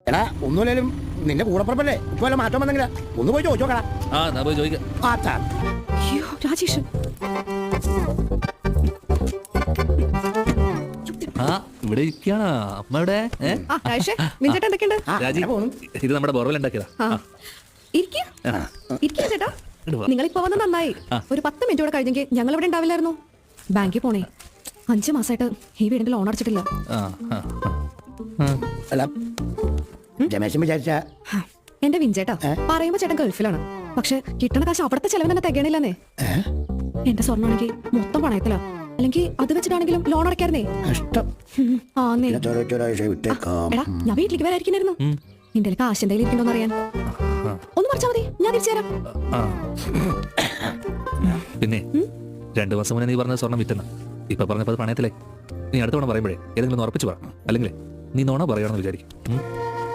എടാ ഒന്നുമില്ലേലും നിന്റെ കൂടപ്പുറപ്പല്ലേ ഇപ്പൊ വല്ല മാറ്റം വന്നെങ്കിലാ ഒന്ന് പോയി ചോദിച്ചോക്കടാ. പോയി ചോദിക്കാം. അയ്യോ രാജേഷ്, ഇവിടെ ഇരിക്കാണ് അമ്മ ഇവിടെ. എന്തൊക്കെയുണ്ട്? രാജി, ഇത് നമ്മുടെ ബോർവെൽ ഉണ്ടാക്കിയതാ. ചേട്ടാ, നിങ്ങളിപ്പോ വന്ന് നന്നായി. ഒരു 10 മിനിറ്റ് കൂടെ കഴിഞ്ഞെങ്കിൽ ഞങ്ങൾ ഇവിടെ ഉണ്ടാവില്ലായിരുന്നു. ബാങ്കിൽ പോണേ. 5 മാസമായിട്ട് ഈ വീടിന്റെ ലോൺ അടച്ചിട്ടില്ല. രമേശൻ വിചാരിച്ച എന്റെ വിഞ്ചേട്ടാ പറയുമ്പോ ചേട്ടൻ ഗൾഫിലാണ്. പക്ഷെ കിട്ടണ കാശ് അവിടുത്തെ ചെലവ് തന്നെ തികയണില്ലെന്നേ. എന്റെ സ്വർണ്ണമാണെങ്കിൽ മൊത്തം പണയത്തില. അല്ലെങ്കിൽ അത് വെച്ചിട്ടാണെങ്കിലും ലോൺ അടയ്ക്കായിരുന്നേ. ഞാൻ വീട്ടിലേക്ക് വരായിരിക്കുന്നു. നിന്റെ കാശ് എന്തെങ്കിലും ഇരിക്കണ്ടോന്ന് അറിയാൻ. ഒന്ന് പറിച്ചാ മതി, ഞാൻ തിരിച്ചു തരാം. പിന്നെ 2 മാസം മുന്നേ നീ പറഞ്ഞ സ്വർണ്ണം വിറ്റെന്ന് ഇപ്പൊ പറഞ്ഞപ്പോ പണയത്തിലെ. നീ അടുത്ത തവണ പറയുമ്പോഴേ ഏതെങ്കിലും ഉറപ്പിച്ചു പറ. അല്ലെങ്കിൽ നീ നോണ പറയണമെന്ന് വിചാരിക്കും.